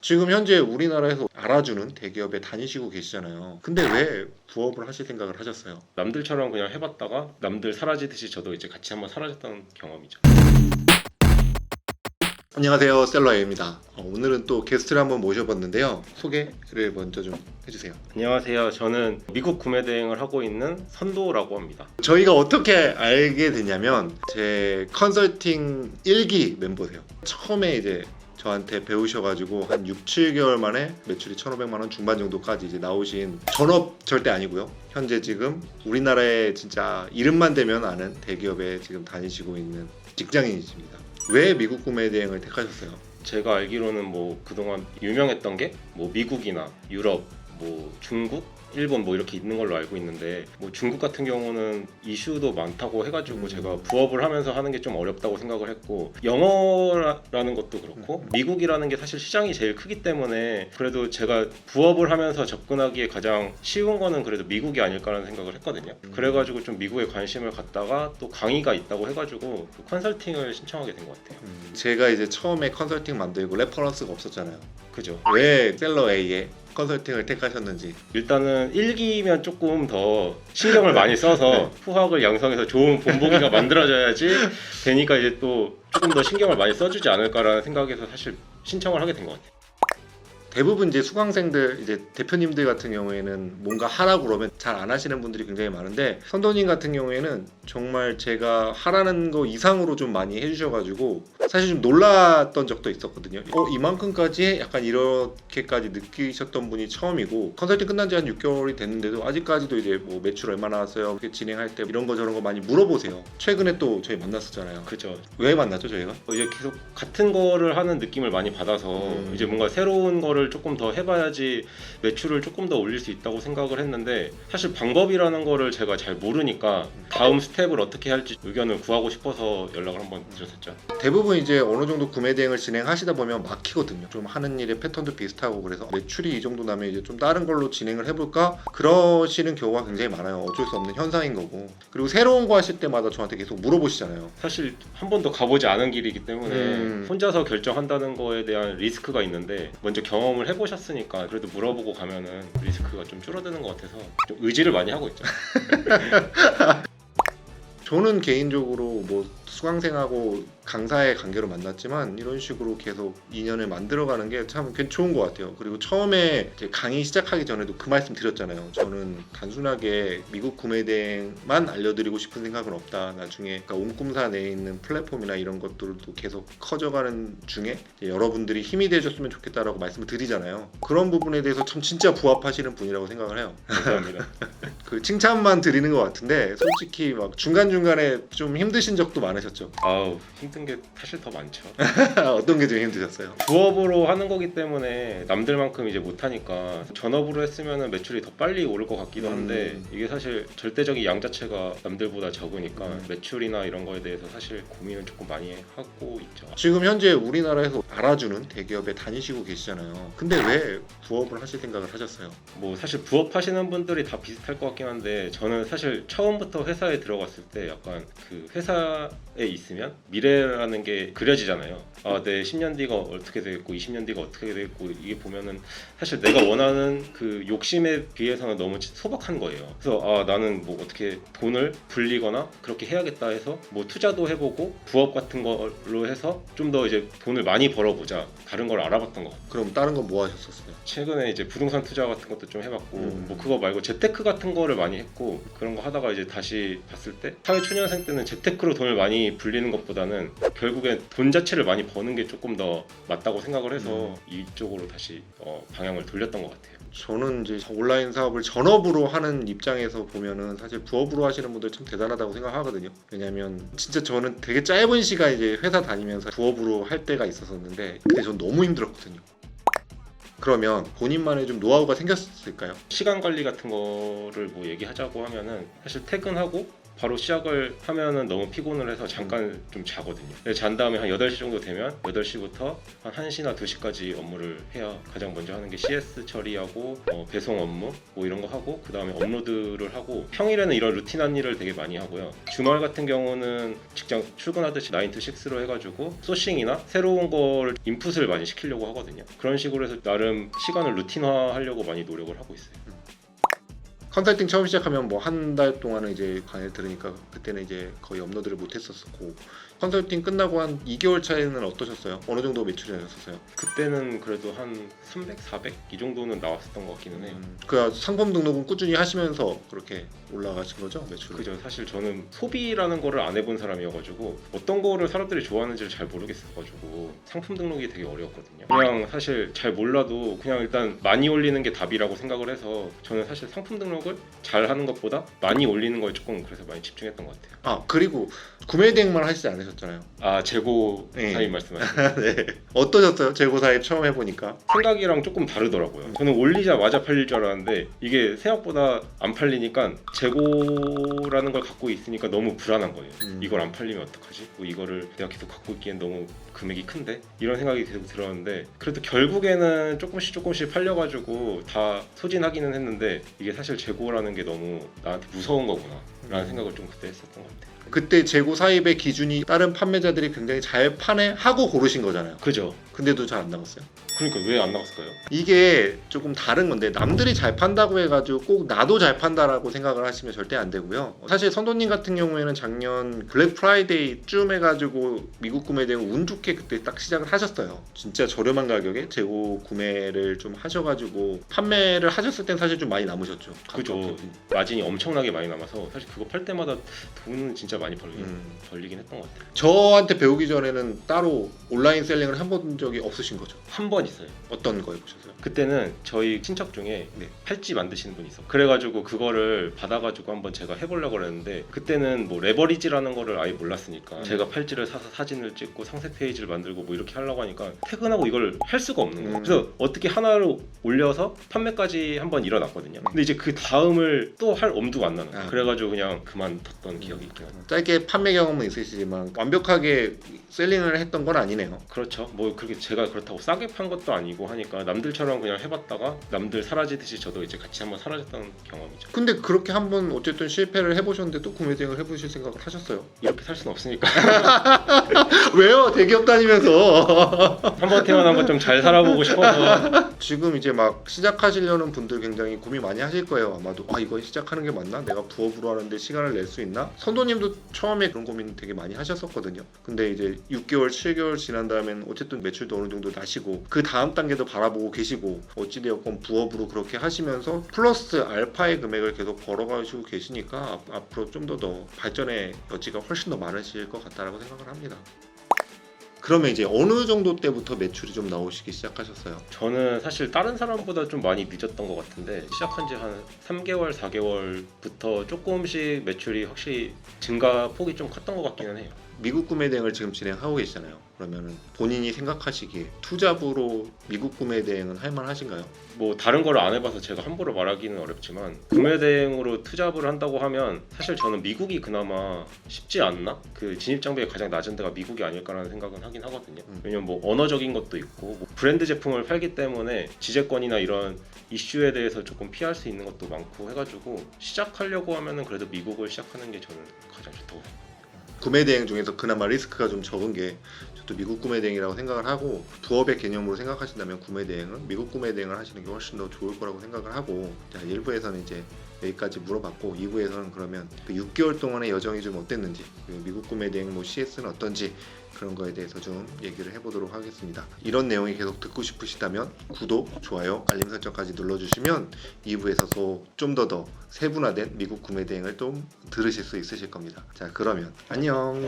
지금 현재 우리나라에서 알아주는 대기업에 다니시고 계시잖아요. 근데 왜 부업을 하실 생각을 하셨어요? 남들처럼 그냥 해봤다가 남들 사라지듯이 저도 이제 같이 한번 사라졌던 경험이죠. 안녕하세요, 셀러A입니다. 오늘은 또 게스트를 한번 모셔봤는데요. 소개를 먼저 좀 해주세요. 안녕하세요. 저는 미국 구매 대행을 하고 있는 선도라고 합니다. 저희가 어떻게 알게 되냐면 제 컨설팅 1기 멤버세요. 처음에 이제 저한테 배우셔가지고 한 6, 7개월 만에 매출이 1,500만 원 중반 정도까지 이제 나오신, 전업 절대 아니고요. 현재 지금 우리나라에 진짜 이름만 대면 아는 대기업에 지금 다니시고 있는 직장인이십니다. 왜 미국 구매 대행을 택하셨어요? 제가 알기로는 뭐 그동안 유명했던 게 뭐 미국이나 유럽, 뭐 중국, 일본 뭐 이렇게 있는 걸로 알고 있는데, 뭐 중국 같은 경우는 이슈도 많다고 해가지고 제가 부업을 하면서 하는 게 좀 어렵다고 생각을 했고, 영어라는 것도 그렇고 미국이라는 게 사실 시장이 제일 크기 때문에 그래도 제가 부업을 하면서 접근하기에 가장 쉬운 거는 그래도 미국이 아닐까라는 생각을 했거든요. 그래가지고 좀 미국에 관심을 갖다가 또 강의가 있다고 해가지고 그 컨설팅을 신청하게 된 것 같아요. 제가 이제 처음에 컨설팅 만들고 레퍼런스가 없었잖아요. 그죠? 왜 셀러A에 컨설팅을 택하셨는지. 일단은 1기면 조금 더 신경을 많이 써서 후학을 양성해서 좋은 본보기가 만들어져야지 되니까 이제 또 조금 더 신경을 많이 써주지 않을까라는 생각에서 사실 신청을 하게 된 것 같아요. 대부분 이제 수강생들, 이제 대표님들 같은 경우에는 뭔가 하라고 그러면 잘 안 하시는 분들이 굉장히 많은데, 선도님 같은 경우에는 정말 제가 하라는 거 이상으로 좀 많이 해주셔가지고 사실 좀 놀랐던 적도 있었거든요. 이만큼까지 약간 이렇게까지 느끼셨던 분이 처음이고, 컨설팅 끝난 지 한 6개월이 됐는데도 아직까지도 이제 뭐 매출 얼마 나왔어요, 이렇게 진행할 때 이런 거 저런 거 많이 물어보세요. 최근에 또 저희 만났었잖아요. 그죠? 왜 만났죠 저희가? 이제 계속 같은 거를 하는 느낌을 많이 받아서 이제 뭔가 새로운 거를 조금 더 해봐야지 매출을 조금 더 올릴 수 있다고 생각을 했는데, 사실 방법이라는 거를 제가 잘 모르니까 다음 스텝을 어떻게 할지 의견을 구하고 싶어서 연락을 한번 드렸었죠. 대부분 이제 어느 정도 구매 대행을 진행하시다 보면 막히거든요. 좀 하는 일의 패턴도 비슷하고, 그래서 매출이 이 정도 나면 이제 좀 다른 걸로 진행을 해볼까 그러시는 경우가 굉장히 많아요. 어쩔 수 없는 현상인 거고. 그리고 새로운 거 하실 때마다 저한테 계속 물어보시잖아요. 사실 한 번도 가보지 않은 길이기 때문에 혼자서 결정한다는 거에 대한 리스크가 있는데, 먼저 경험을 해보셨으니까 그래도 물어보고 가면은 리스크가 좀 줄어드는 것 같아서 좀 의지를 많이 하고 있죠. 저는 개인적으로 뭐 수강생하고 강사의 관계로 만났지만 이런 식으로 계속 인연을 만들어가는 게 참 좋은 것 같아요. 그리고 처음에 이제 강의 시작하기 전에도 그 말씀 드렸잖아요. 저는 단순하게 미국 구매 대행만 알려드리고 싶은 생각은 없다. 나중에 그러니까 옴꿈사 내에 있는 플랫폼이나 이런 것들도 계속 커져가는 중에 여러분들이 힘이 되셨으면 좋겠다라고 말씀을 드리잖아요. 그런 부분에 대해서 참 진짜 부합하시는 분이라고 생각을 해요. 감사합니다. 그 칭찬만 드리는 것 같은데, 솔직히 막 중간중간에 좀 힘드신 적도 많으셨죠? 아우, 힘든 게 사실 더 많죠. 어떤 게 좀 힘드셨어요? 부업으로 하는 거기 때문에 남들만큼 이제 못하니까 전업으로 했으면 매출이 더 빨리 오를 것 같기도 한데, 이게 사실 절대적인 양 자체가 남들보다 적으니까 매출이나 이런 거에 대해서 사실 고민은 조금 많이 하고 있죠. 지금 현재 우리나라에서 알아주는 대기업에 다니시고 계시잖아요. 근데 왜 부업을 하실 생각을 하셨어요? 뭐 사실 부업 하시는 분들이 다 비슷할 것 같긴 한데, 저는 사실 처음부터 회사에 들어갔을 때 약간 그 회사에 있으면 미래라는 게 그려지잖아요. 아, 내 10년 뒤가 어떻게 되겠고 20년 뒤가 어떻게 되겠고, 이게 보면은 사실 내가 원하는 그 욕심에 비해서는 너무 소박한 거예요. 그래서 아, 나는 뭐 어떻게 돈을 불리거나 그렇게 해야겠다 해서 뭐 투자도 해보고 부업 같은 걸로 해서 좀 더 이제 돈을 많이 벌어보자, 다른 걸 알아봤던 것 같아요. 그럼 다른 건 뭐 하셨었어요? 최근에 이제 부동산 투자 같은 것도 좀 해봤고, 뭐 그거 말고 재테크 같은 거를 많이 했고, 그런 거 하다가 이제 다시 봤을 때 사회 초년생 때는 재테크로 돈을 많이 불리는 것보다는 결국엔 돈 자체를 많이 버는 게 조금 더 맞다고 생각을 해서 이쪽으로 다시 방향을 돌렸던 것 같아요. 저는 이제 온라인 사업을 전업으로 하는 입장에서 보면은 사실 부업으로 하시는 분들 참 대단하다고 생각하거든요. 왜냐면 진짜 저는 되게 짧은 시간 이제 회사 다니면서 부업으로 할 때가 있었었는데, 그때 전 너무 힘들었거든요. 그러면 본인만의 좀 노하우가 생겼을까요? 시간 관리 같은 거를 뭐 얘기하자고 하면은, 사실 퇴근하고 바로 시작을 하면은 너무 피곤을 해서 잠깐 좀 자거든요. 근데 잔 다음에 한 8시 정도 되면 8시부터 한 1시나 2시까지 업무를 해야 가장 먼저 하는 게 CS 처리하고 배송 업무 뭐 이런 거 하고 그 다음에 업로드를 하고 평일에는 이런 루틴한 일을 되게 많이 하고요. 주말 같은 경우는 직장 출근하듯이 9 to 6로 해가지고 소싱이나 새로운 거를 인풋을 많이 시키려고 하거든요. 그런 식으로 해서 나름 시간을 루틴화 하려고 많이 노력을 하고 있어요. 컨설팅 처음 시작하면 뭐 한 달 동안은 이제 강의를 들으니까 그때는 이제 거의 업로드를 못 했었고, 컨설팅 끝나고 한 2개월 차에는 어떠셨어요? 어느 정도 매출이 나셨어요? 그때는 그래도 한 300, 400 이 정도는 나왔었던 것 같기는 해요. 그 상품 등록은 꾸준히 하시면서 그렇게 올라가신 거죠, 매출? 그죠. 사실 저는 소비라는 거를 안 해본 사람이어가지고 어떤 거를 사람들이 좋아하는지를 잘 모르겠어가지고 상품 등록이 되게 어려웠거든요. 그냥 사실 잘 몰라도 그냥 일단 많이 올리는 게 답이라고 생각을 해서 저는 사실 상품 등록을 잘 하는 것보다 많이 올리는 거에 조금 그래서 많이 집중했던 것 같아요. 아, 그리고 구매 대행만 하시지 않으셨잖아요. 아, 재고 네. 사입 말씀하시는 네. 어떠셨어요? 재고 사입 처음 해보니까? 생각이랑 조금 다르더라고요. 저는 올리자마자 팔릴 줄 알았는데 이게 생각보다 안 팔리니까 재고라는 걸 갖고 있으니까 너무 불안한 거예요. 이걸 안 팔리면 어떡하지? 뭐 이거를 내가 계속 갖고 있기엔 너무 금액이 큰데? 이런 생각이 계속 들었는데 그래도 결국에는 조금씩 팔려가지고 다 소진하기는 했는데 이게 사실 재고라는 게 너무 나한테 무서운 거구나 라는 생각을 좀 그때 했었던 것 같아요. 그때 재고 사입의 기준이 다른 판매자들이 굉장히 잘 파네 하고 고르신 거잖아요. 그죠? 근데도 잘 안 나갔어요. 그러니까 왜 안 나갔을까요? 이게 조금 다른 건데, 남들이 잘 판다고 해가지고 꼭 나도 잘 판다라고 생각을 하시면 절대 안 되고요. 사실 선도님 같은 경우에는 작년 블랙 프라이데이쯤 해가지고 미국 구매 대행 운 좋게 그때 딱 시작을 하셨어요. 진짜 저렴한 가격에 재고 구매를 좀 하셔가지고 판매를 하셨을 땐 사실 좀 많이 남으셨죠. 그죠. 마진이 엄청나게 많이 남아서 사실 그거 팔 때마다 돈은 진짜 많이 벌리긴 했던 것 같아요. 저한테 배우기 전에는 따로 온라인 셀링을 해본 적이 없으신 거죠? 한 번 있어요. 어떤 거 해보셨어요? 그때는 저희 친척 중에 팔찌 만드시는 분이 있어. 그래가지고 그거를 받아가지고 한번 제가 해보려고 그랬는데 그때는 뭐 레버리지라는 거를 아예 몰랐으니까 제가 팔찌를 사서 사진을 찍고 상세 페이지를 만들고 뭐 이렇게 하려고 하니까 퇴근하고 이걸 할 수가 없는 거예요. 그래서 어떻게 하나를 올려서 판매까지 한번 일어났거든요. 근데 이제 그 다음을 또 할 엄두가 안 나는 거예요. 그래가지고 그냥 그만뒀던 기억이 있긴 하죠. 짧게 판매 경험은 있으시지만 완벽하게 셀링을 했던 건 아니네요. 그렇죠. 뭐 그렇게 제가 그렇다고 싸게 판 것도 아니고 하니까 남들처럼 그냥 해봤다가 남들 사라지듯이 저도 이제 같이 한번 사라졌던 경험이죠. 근데 그렇게 한번 어쨌든 실패를 해보셨는데 또 구매 대행을 해보실 생각을 하셨어요? 이렇게 살 수는 없으니까 왜요? 대기업 다니면서. 한 번 태어난 건 좀 잘 살아보고 싶어서. 지금 이제 막 시작하시려는 분들 굉장히 고민 많이 하실 거예요. 아마도 이거 시작하는 게 맞나? 내가 부업으로 하는데 시간을 낼 수 있나? 선도님도 처음에 그런 고민 되게 많이 하셨었거든요. 근데 이제 6개월, 7개월 지난 다음엔 어쨌든 매출도 어느 정도 나시고 그 다음 단계도 바라보고 계시고 어찌되었건 부업으로 그렇게 하시면서 플러스 알파의 금액을 계속 벌어가시고 계시니까 앞으로 좀 더 발전의 여지가 훨씬 더 많으실 것 같다라고 생각을 합니다. 그러면 이제 어느 정도 때부터 매출이 좀 나오시기 시작하셨어요? 저는 사실 다른 사람보다 좀 많이 늦었던 것 같은데 시작한 지 한 3개월, 4개월부터 조금씩 매출이 확실히 증가 폭이 좀 컸던 것 같기는 해요. 미국 구매 대행을 지금 진행하고 계시잖아요. 그러면은 본인이 생각하시기에 투잡으로 미국 구매 대행은 할만하신가요? 뭐 다른 걸 안 해봐서 제가 함부로 말하기는 어렵지만 구매 대행으로 투잡을 한다고 하면 사실 저는 미국이 그나마 쉽지 않나? 그 진입 장벽이 가장 낮은 데가 미국이 아닐까라는 생각은 하긴 하거든요. 왜냐면 뭐 언어적인 것도 있고 뭐 브랜드 제품을 팔기 때문에 지재권이나 이런 이슈에 대해서 조금 피할 수 있는 것도 많고 해가지고 시작하려고 하면은 그래도 미국을 시작하는 게 저는 가장 좋다고 생각해요. 구매 대행 중에서 그나마 리스크가 좀 적은 게 저도 미국 구매 대행이라고 생각을 하고, 부업의 개념으로 생각하신다면 구매 대행은 미국 구매 대행을 하시는 게 훨씬 더 좋을 거라고 생각을 하고, 자, 1부에서는 이제 여기까지 물어봤고 2부에서는 그러면 그 6개월 동안의 여정이 좀 어땠는지, 그 미국 구매 대행 뭐 CS는 어떤지 그런 거에 대해서 좀 얘기를 해보도록 하겠습니다. 이런 내용이 계속 듣고 싶으시다면 구독, 좋아요, 알림 설정까지 눌러주시면 2부에서도 좀 더 세분화된 미국 구매 대행을 좀 들으실 수 있으실 겁니다. 자, 그러면 안녕.